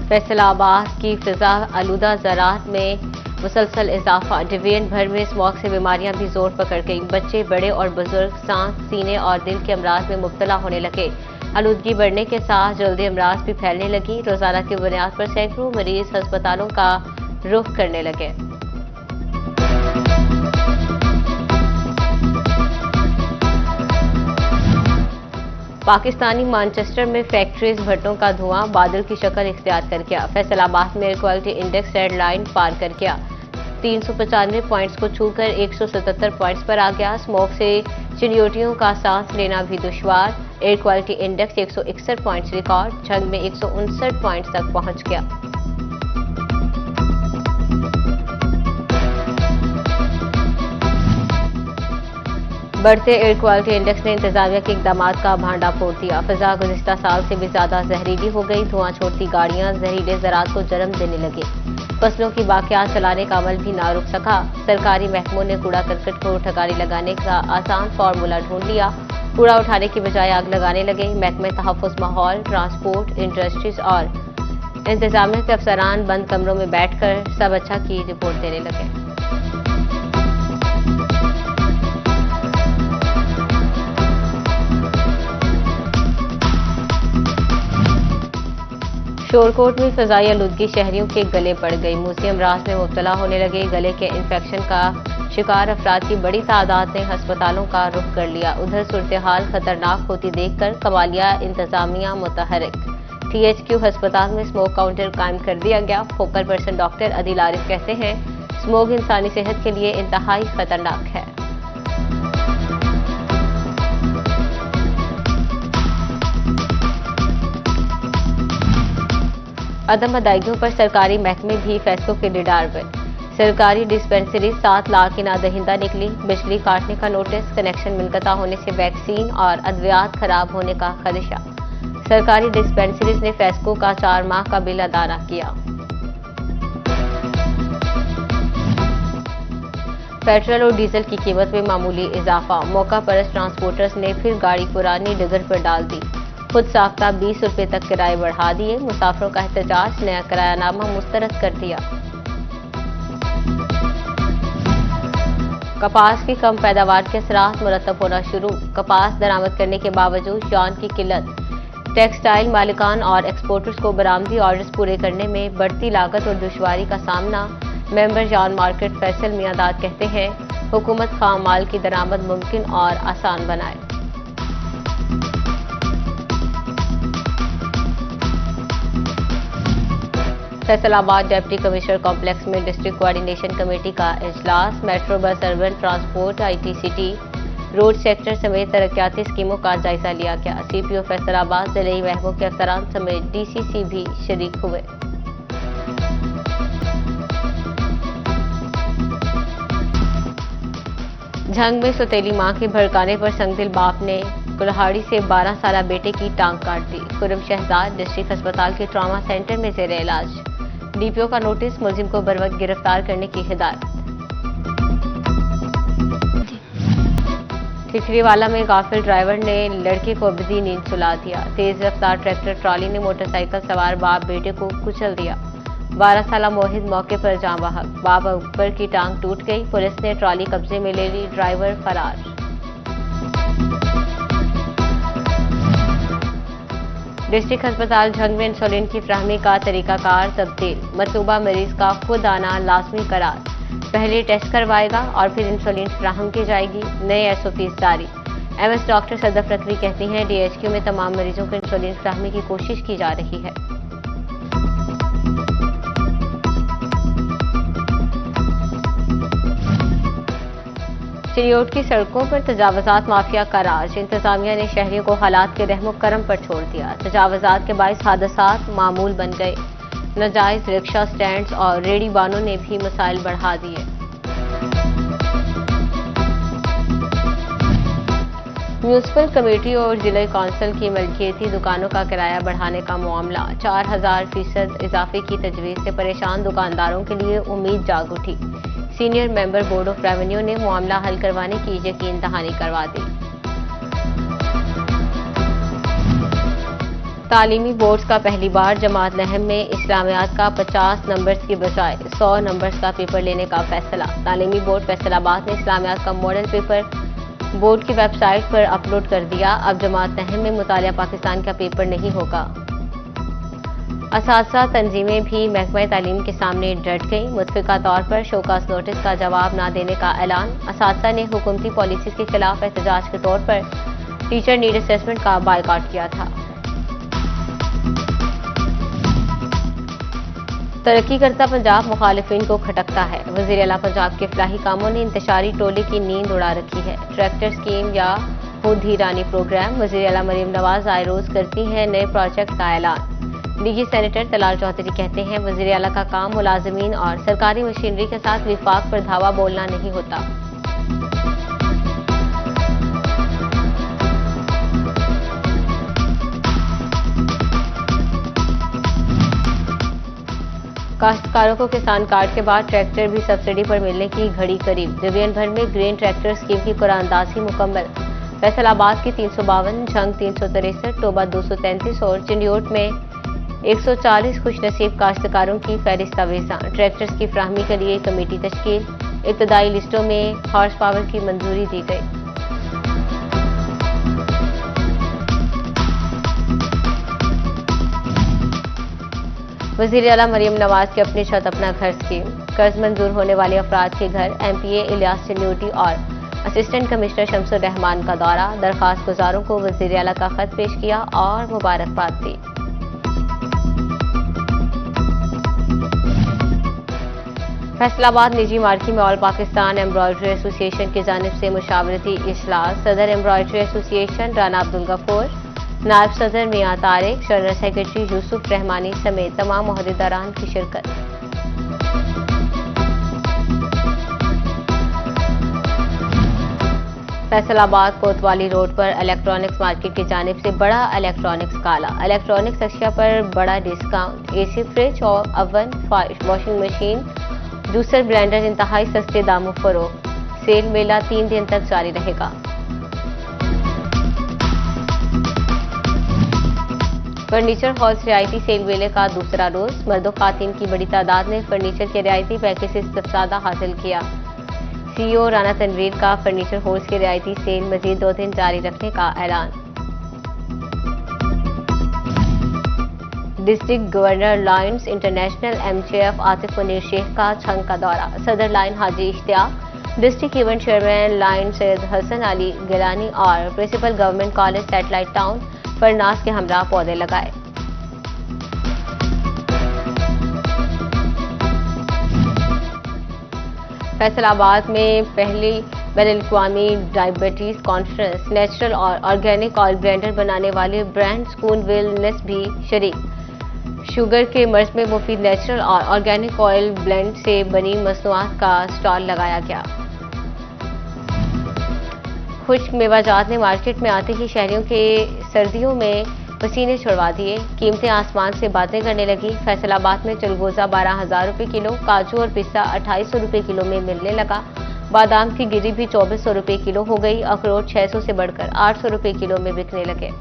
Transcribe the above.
फैसलाबाद की फिजा आलूदा ज़राअत में मुसलसल इजाफा। डिवीजन भर में स्मॉग से बीमारियां भी जोर पकड़ गई। बच्चे, बड़े और बुजुर्ग सांस, सीने और दिल के अमराज में मुब्तला होने लगे। आलूदगी बढ़ने के साथ जल्दी अमराज भी फैलने लगी। रोजाना की बुनियाद पर सैकड़ों मरीज अस्पतालों का रुख करने लगे। पाकिस्तानी मानचेस्टर में फैक्ट्रीज भट्टों का धुआं बादल की शक्ल इख्तियार कर गया। फैसलाबाद में air quality index red line पार कर गया। 395 पॉइंट्स को छूकर 177 पॉइंट्स पर आ गया। स्मोक से चिड़ियोटियों का सांस लेना भी दुश्वार। Air quality index 161 points record. Jhang में 159 पॉइंट्स तक पहुंच गया। बढ़ते एयर क्वालिटी इंडेक्स ने इंतजामिया के इकदाम का भांडा फोड़ दिया। फिजा गुज़िश्ता साल से भी ज्यादा जहरीली हो गई। धुआं छोड़ती गाड़ियां जहरीले ज़राअत को जन्म देने लगी। फसलों की बाकियात चलाने का अमल भी ना रुक सका। सरकारी महकमों ने कूड़ा करकट को ठिकाने लगाने का आसान फार्मूला ढूंढ लिया। कूड़ा उठाने की बजाय आग लगाने लगे। महकमे तहफ़्फ़ुज़ माहौल, ट्रांसपोर्ट, इंडस्ट्रीज और इंतजामिया के अफसरान बंद कमरों में बैठकर सब अच्छा की रिपोर्ट देने लगे। शोरकोट में फजाई आलूदगी शहरियों के गले पड़ गई। म्यूजियम राज में मुब्तला होने लगे। गले के इन्फेक्शन का शिकार अफराद की बड़ी तादाद ने अस्पतालों का रुख कर लिया। उधर सूरत-ए-हाल खतरनाक होती देखकर कमालिया इंतजामिया मुतहरिक। THQ अस्पताल में स्मोक काउंटर कायम कर दिया गया। Focal person doctor Adeel Arif कहते हैं, स्मोक इंसानी सेहत के लिए इंतहाई खतरनाक है। अदम अदायगियों पर सरकारी महकमे भी फैसलों के निडार बने। सरकारी डिस्पेंसरी 7 लाख की नादहिंदा निकली। बिजली काटने का नोटिस, कनेक्शन मुनक़ता होने से वैक्सीन और अद्वियात खराब होने का खदशा। सरकारी डिस्पेंसरीज ने फैसलों का 4 माह का बिल अदा न किया। पेट्रोल और डीजल की कीमत में मामूली इजाफा। मौका परस्त ट्रांसपोर्टर्स ने फिर गाड़ी पुरानी डिगर पर डाल दी। खुद साख्ता 20 रुपये तक किराए बढ़ा दिए। मुसाफिरों का एहतजाज, नया किरायानामा मुस्तरद कर दिया। कपास की कम पैदावार के असरात मुरतब होना शुरू। कपास दरामद करने के बावजूद जान की किल्लत। टेक्सटाइल मालिकान और एक्सपोर्टर्स को बरामदी ऑर्डर्स पूरे करने में बढ़ती लागत और दुश्वारी का सामना। मेंबर जान मार्केट फैसल मियादाद कहते हैं, हुकूमत खाम माल की दरामद मुमकिन और आसान बनाए। फैसलाबाद डिप्टी कमिश्नर कॉम्प्लेक्स में डिस्ट्रिक्ट कोऑर्डिनेशन कमेटी का इजलास। Metro bus, urban transport, ITCT, road sector समेत तरक्याती स्कीमों का जायजा लिया गया। CPO फैसलाबाद, ज़िले महकमों के अफसरान समेत DCC भी शरीक हुए। झंग में सौतेली मां के भड़काने पर संगदिल बाप ने कुल्हाड़ी से 12 साला बेटे की टांग काट दी। खुर्रम शहजाद डिस्ट्रिक्ट अस्पताल के ट्रॉमा सेंटर में जेर इलाज। DPO का नोटिस, मुलजिम को बरवक्त गिरफ्तार करने की हिदायत। ठिठरीवाला में गाफिल ड्राइवर ने लड़के को अबदी नींद सुला दिया। तेज रफ्तार ट्रैक्टर ट्रॉली ने मोटरसाइकिल सवार बाप बेटे को कुचल दिया। 12 साला मोहित मौके पर जाँ बहक। बाप अकबर की टांग टूट गई। पुलिस ने ट्रॉली कब्जे में ले ली। ड्राइवर फरार। डिस्ट्रिक्ट अस्पताल झंग में इंसुलिन की फ्राहमी का तरीकाकार तब्दील। मतलूबा मरीज का खुद आना लाजमी करार। पहले टेस्ट करवाएगा और फिर इंसुलिन फ्राहम की जाएगी। नए SOPs जारी। MS डॉक्टर सदफ रकवी कहती हैं, DHQ में तमाम मरीजों को इंसुलिन फ्राहमी की कोशिश की जा रही है। चिड़ियोट की सड़कों पर तजावजात माफिया का राज। इंतजामिया ने शहरियों को हालात के रहमो करम पर छोड़ दिया। तजावजात के बाइस हादसात मामूल बन गए। नाजायज रिक्शा स्टैंड्स और रेडी बानों ने भी मसाइल बढ़ा दिए। म्यूनिसिपल कमेटी और जिला कौंसिल की मलकियती दुकानों का किराया बढ़ाने का मामला। 4000% इजाफे की तजवीज़ से परेशान दुकानदारों के लिए उम्मीद जाग उठी। Senior member board of revenue ने मामला हल करवाने की यकीन दहानी करवा दी। तालीमी बोर्ड्स का पहली बार जमात नहम में इस्लामियात का 50 नंबर्स की बजाय 100 नंबर्स का पेपर लेने का फैसला। तालीमी बोर्ड फैसलाबाद ने इस्लामियात का मॉडल पेपर बोर्ड की वेबसाइट पर अपलोड कर दिया। अब जमात नहम में मुतालिया पाकिस्तान का पेपर नहीं होगा। असातिज़ा तंजीमें भी महकमा तालीम के सामने डट गई। मुतफ़िका तौर पर शोकास नोटिस का जवाब न देने का ऐलान। असातिज़ा ने हुकूमती पॉलिसीज़ के खिलाफ एहतजाज के तौर पर टीचर नीड असेसमेंट का बायकॉट किया था। तरक्की करता पंजाब मुखालिफिन को खटकता है। वज़ीर आला पंजाब के फलाही कामों ने इंतशारी टोले की नींद उड़ा रखी है। ट्रैक्टर स्कीम या खुद ही रानी प्रोग्राम। वज़ीर आला मरियम नवाज आए रोज करती हैं नए प्रोजेक्ट का ऐलान। डीजी सेनेटर तलाल चौधरी कहते हैं वज़ीर आला का काम मुलाजिमीन और सरकारी मशीनरी के साथ विफाक पर धावा बोलना नहीं होता। काश्तकारों को किसान कार्ड के बाद ट्रैक्टर भी सब्सिडी पर मिलने की घड़ी करीब। डिवीजन भर में ग्रेन ट्रैक्टर स्कीम की कुरानदाजी मुकम्मल। फैसलाबाद की 352, झंग 363, टोबा 233 और चिंडियोट में 140 खुशनसीब काश्तकारों की फहरिस्त अवेजा। ट्रैक्टर्स की फ्राहमी के लिए कमेटी तश्कील। इब्तदाई लिस्टों में हॉर्स पावर की मंजूरी दी गई। वज़ीर आला मरियम नवाज की अपनी छत अपना घर स्कीम। कर्ज मंजूर होने वाले अफराद के घर MPA इलियास चन्यूटी और असिस्टेंट कमिश्नर शमसुर रहमान का दौरा। दरखास्त गुजारों को वज़ीर आला का खत पेश किया और मुबारकबाद दी। फैसलाबाद निजी मार्केट में ऑल पाकिस्तान एम्ब्रॉयडरी एसोसिएशन की जानिब से मुशावरती इजलास। सदर एम्ब्रॉयडरी एसोसिएशन राना अब्दुल गफूर, नायब सदर मियां तारिक, जनरल सेक्रेटरी यूसुफ रहमानी समेत तमाम ओहदेदारान की शिरकत। फैसलाबाद कोतवाली रोड पर इलेक्ट्रॉनिक्स मार्केट की जानिब से बड़ा इलेक्ट्रॉनिक्स काला। इलेक्ट्रॉनिक्स अशिया पर बड़ा डिस्काउंट। AC फ्रिज और oven, washing machine, juicer, blender इंतहाई सस्ते दामों फरोख्त। सेल मेला 3 दिन तक जारी रहेगा। फर्नीचर हॉल्स रियायती सेल मेले का दूसरा रोज। मर्दों खातिन की बड़ी तादाद ने फर्नीचर के रियायती पैकेज से इस्तिफादा हासिल किया। CEO राना तनवीर का फर्नीचर हॉल्स के रियायती सेल मजीद 2 दिन जारी रखने का ऐलान। District governor Lions International MJF Atif Munir Sheikh का छंग का दौरा। सदर lion Haji Ishtiaq, district event chairman lion Syed Hasan Ali Gilani और principal government college satellite town फरनास के हमरा पौधे लगाए। फैसलाबाद में पहली बैनुल-अक़वामी डायबिटीज कॉन्फ्रेंस। नेचुरल और ऑर्गेनिक ऑयल ब्लेंडर बनाने वाले ब्रांड स्पूनविल नेस भी शरीक। शुगर के मर्ज में मुफीद नेचुरल और ऑर्गेनिक ऑयल ब्लेंड से बनी मसनूआत का स्टॉल लगाया गया। खुश्क मेवाजात ने मार्केट में आते ही शहरियों के सर्दियों में पसीने छुड़वा दिए। कीमतें आसमान से बातें करने लगी। फैसलाबाद में चलगोजा 12,000 रुपये किलो, काजू और पिस्ता 2800 रुपये किलो में मिलने लगा। बादाम की गिरी भी 2400 रुपये किलो हो गई। अखरोट 600 से बढ़कर 800 रुपये किलो में बिकने लगे।